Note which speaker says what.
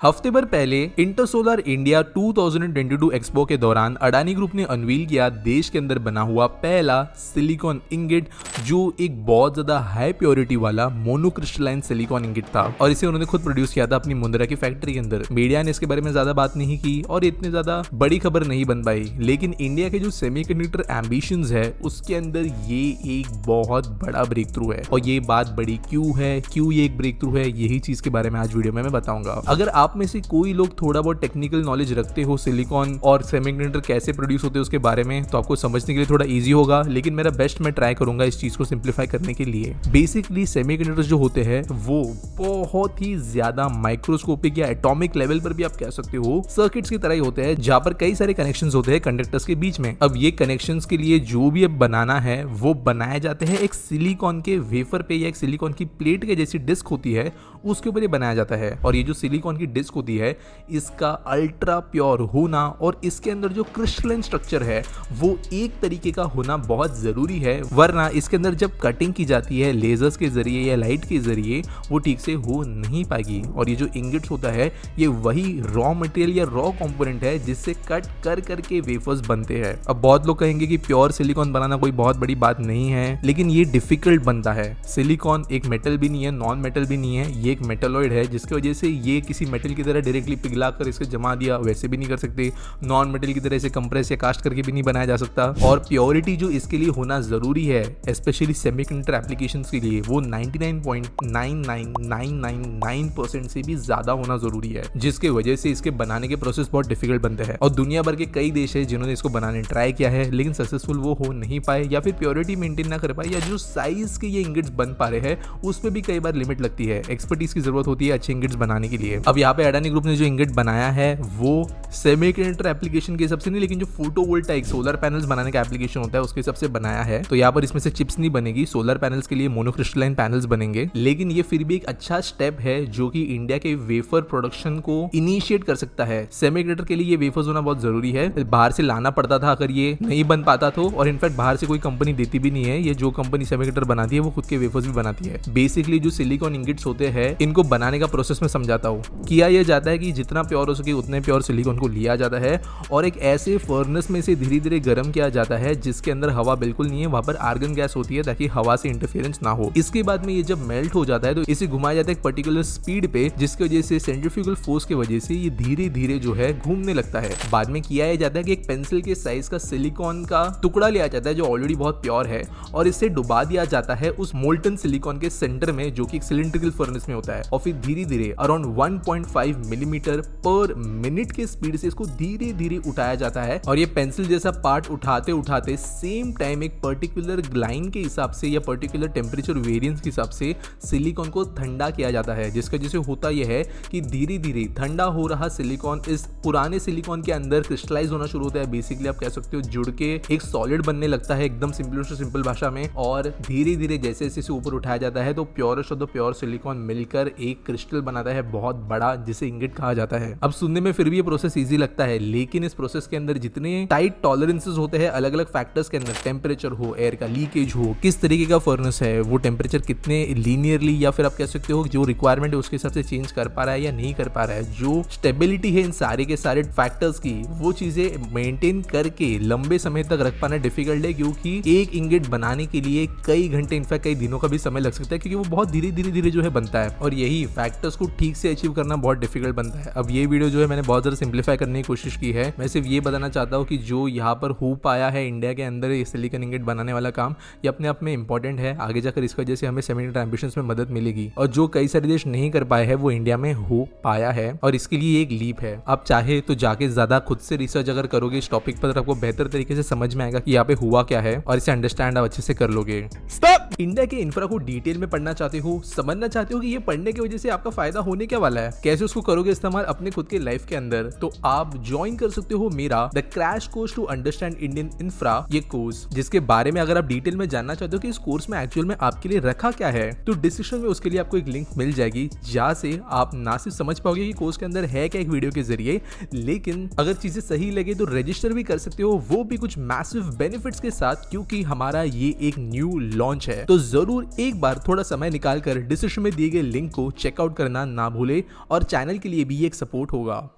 Speaker 1: हफ्ते भर पहले इंटरसोलर इंडिया 2022 एक्सपो के दौरान अडानी ग्रुप ने अनवील किया देश के अंदर बना हुआ पहला सिलिकॉन इंगेट, जो एक बहुत ज्यादा हाई प्योरिटी वाला मोनोक्रिस्टलाइन सिलिकॉन इंगेट था और इसे उन्होंने खुद प्रोड्यूस किया था अपनी मुंद्रा की फैक्ट्री के अंदर। मीडिया ने इसके बारे में ज्यादा बात नहीं की और इतनी ज्यादा बड़ी खबर नहीं बन पाई, लेकिन इंडिया के जो सेमीकंडक्टर एम्बिशंस है उसके अंदर ये एक बहुत बड़ा ब्रेक थ्रू है। और ये बात बड़ी क्यों है, क्यों ये एक ब्रेक थ्रू है, यही चीज के बारे में आज वीडियो में मैं बताऊंगा। अगर आप में से कोई लोग थोड़ा बहुत टेक्निकल नॉलेज रखते हो सिलिकॉन और सेमीकंडक्टर कैसे प्रोड्यूस होते हैं उसके बारे में, तो आपको समझने के लिए थोड़ा इजी होगा, लेकिन मेरा बेस्ट मैं ट्राई करूंगा इस चीज को सिंप्लीफाई करने के लिए। बेसिकली सेमीकंडक्टर्स जो होते हैं वो बहुत ही ज्यादा माइक्रोस्कोपिक या एटॉमिक लेवल पर भी आप कह सकते हो सर्किट्स की तरह ही होते हैं, जहां पर कई सारे कनेक्शंस होते हैं कंडक्टर्स के बीच में। अब ये कनेक्शंस के लिए जो भी अब बनाना है वो बनाए जाते हैं एक सिलिकॉन के वेफर पे या एक सिलिकॉन की प्लेट के जैसी डिस्क होती है उसके ऊपर ये बनाया जाता है। और ये जो सिलिकॉन की डिस्क होती है इसका अल्ट्रा प्योर होना और इसके अंदर जो क्रिस्टलाइन स्ट्रक्चर है वो एक तरीके का होना बहुत जरूरी है, वरना इसके अंदर जब कटिंग की जाती है लेजर्स के जरिए या लाइट के जरिए वो ठीक से हो नहीं पाएगी। और ये जो इंगेट्स होता है ये वही रॉ मटेरियल या रॉ कंपोनेंट है जिससे कट कर करके वेफर्स बनते हैं। अब बहुत लोग कहेंगे कि प्योर सिलिकॉन बनाना कोई बहुत बड़ी बात नहीं है, लेकिन ये डिफिकल्ट बनता है। सिलिकॉन एक मेटल भी नहीं है, नॉन मेटल भी नहीं है, ये एक मेटलॉइड है, जिसकी वजह से ये किसी मेटल की तरह डायरेक्टली पिघला कर इसको जमा दिया वैसे भी नहीं कर सकते, नॉन मेटल की तरह इसे कंप्रेस या कास्ट करके भी नहीं बनाया जा सकता। और प्योरिटी जो इसके लिए होना जरूरी है स्पेशली सेमीकंडक्टर एप्लीकेशंस के लिए वो 99.99999% से भी ज्यादा होना जरूरी है, जिसके वजह से इसके बनाने के प्रोसेस बहुत डिफिकल्ट बनते हैं। और दुनिया भर के कई देश है जिन्होंने इसको बनाने ट्राई किया है लेकिन सक्सेसफुल वो हो नहीं पाए या फिर प्योरिटी मेंटेन ना कर पाए, या जो साइज के ये इंगेट्स बन पा रहे हैं उसमें भी कई बार लिमिट लगती है। एक्सपर्टीज की जरूरत होती है अच्छे इंगेट्स बनाने के लिए। अब यहाँ पे अडानी ग्रुप ने जो इंगेट बनाया है वो सेमीकंडक्टर एप्लीकेशन के हिसाब से नहीं, लेकिन जो फोटोवोल्टाइक सोलर पैनल्स बनाने का एप्लीकेशन होता है उसके हिसाब से बनाया है। तो यहाँ पर इसमें से चिप्स नहीं बनेगी, सोलर पैनल्स के लिए मोनोक्रिस्टलाइन पैनल्स बनेंगे, लेकिन ये फिर भी एक अच्छा स्टेप है जो कि इंडिया के वेफर प्रोडक्शन को इनिशिएट कर सकता है। सेमीकंडक्टर के लिए ये वेफर्स होना बहुत जरूरी है, बाहर से लाना पड़ता था अगर ये नहीं बन पाता तो, और इनफैक्ट बाहर से कोई कंपनी देती भी नहीं है, ये जो कंपनी सेमीकंडक्टर बनाती है वो खुद के वेफर्स भी बनाती है। बेसिकली जो सिलिकॉन इंगेट्स होते हैं इनको बनाने का प्रोसेस में समझाता हूँ। किया यह जाता है कि जितना प्योर हो सके उतने प्योर सिलिकॉन को लिया जाता है और एक ऐसे फर्नेस में से धीरे धीरे गर्म किया जाता है जिसके अंदर हवा बिल्कुल नहीं है, वहां पर आर्गन गैस होती है ताकि हवा से इंटरफेरेंस ना हो। इसके बाद में ये जब मेल्ट हो जाता है तो इसे घुमाया जाता है एक पर्टिकुलर स्पीड पे, जिसकी वजह से सेंट्रीफ्यूगल फोर्स की वजह से ये धीरे धीरे जो है घूमने लगता है। बाद में किया यह जाता है कि एक पेंसिल के साइज का सिलिकॉन का टुकड़ा लिया जाता है जो ऑलरेडी बहुत प्योर है और इसे डुबा दिया जाता है उस मोल्टन सिलिकॉन के सेंटर में जो कि एक सिलिंड्रिकल फर्नेस में होता है, और फिर धीरे धीरे अराउंड 1.5 मिलीमीटर पर मिनट के स्पीड से इसको धीरे धीरे उठाया जाता है। और ये पेंसिल जैसा पार्ट उठाते उठाते सेम टाइम एक पर्टिकुलर लाइन के हिसाब से या पर्टिकुलर टेम्परेचर वेरिएंस के हिसाब से सिलिकॉन को ठंडा किया जाता है, जिसका वजह से होता यह है कि धीरे धीरे ठंडा हो रहा सिलिकॉन इस पुराने सिलिकॉन के अंदर क्रिस्टलाइज होना शुरू होता है। बेसिकली आप कह सकते हो जुड़ के एक सॉलिड बनने लगता है एकदम सिंपल भाषा में, और धीरे धीरे जैसे जैसे ऊपर उठाया जाता है तो purest of the pure silicon मिलकर एक क्रिस्टल बनाता है बहुत बड़ा, जिसे इंगेट कहा जाता है। अब सुनने में फिर भी ये प्रोसेस इजी लगता है, लेकिन इस प्रोसेस के अंदर जितने टाइट टॉलरेंसेस होते हैं अलग अलग फैक्टर्स के अंदर, टेम्परेचर हो, एयर का लीकेज हो, किस तरीके का फर्नेस है, वो टेम्परेचर कितने लीनियरली या फिर आप कह सकते हो जो रिक्वायरमेंट है उसके हिसाब से चेंज कर पा रहा है या नहीं कर पा रहा है, जो स्टेबिलिटी है इन सारे के सारे फैक्टर्स की, वो चीजें मेंटेन करके लंबे समय तक रख पाना डिफिकल्ट है, क्योंकि एक इंगेट बनाने के लिए कई घंटे इनफैक्ट कई दिनों का भी समय लग सकता है, क्योंकि वो बहुत धीरे जो है बनता है और यही फैक्टर्स को ठीक से अचीव करना बहुत डिफिकल्ट बनता है। अब ये वीडियो जो है मैंने बहुत ज्यादा सिंप्लीफाई करने की कोशिश की है। मैं सिर्फ ये बताना चाहता हूँ कि जो यहाँ पर हो पाया है इंडिया के अंदर ये सिलिकॉन इंगेट बनाने वाला काम, ये अपने आप में इंपॉर्टेंट है। आगे जाकर इसकी वजह से हमें सेमीकंडक्टर एम्बिशंस में मदद मिलेगी, और जो कई सारे देश नहीं कर पाए हैं वो इंडिया में हो पाया है और इसके लिए एक लीप है। आप चाहे तो जाके ज्यादा खुद से रिसर्च अगर करोगे इस टॉपिक पर, आपको बेहतर तरीके से समझ में आएगा कि यहाँ पे हुआ क्या है और इसे अंडरस्टैंड आप अच्छे से कर लोगे। इंडिया के इंफ्रा को डिटेल में पढ़ना चाहते हो, समझना चाहते हो कि ये पढ़ने की वजह से आपका फायदा होने क्या वाला है, कैसे उसको करोगे इस्तेमाल अपने खुद के लाइफ के अंदर, तो आप ज्वाइन कर सकते हो मेरा the crash course to understand Indian infra ये कोर्स, जिसके बारे में अगर आप डिटेल में जानना चाहते हो कि इस कोर्स में एक्चुअल में आपके लिए रखा क्या है, तो डिस्क्रिप्शन में उसके लिए आपको एक लिंक मिल जाएगी, जहां से आप ना सिर्फ समझ पाओगे कि कोर्स के अंदर है क्या एक वीडियो के जरिए, लेकिन अगर चीजें सही लगे तो रजिस्टर भी कर सकते हो, वो भी कुछ मैसिव बेनिफिट्स के साथ, क्योंकि हमारा ये एक न्यू लॉन्च है। तो जरूर एक बार थोड़ा समय निकाल कर डिस्क्रिप्शन में दिए गए लिंक को चेकआउट करना ना भूले, और चैनल के लिए भी एक सपोर्ट होगा।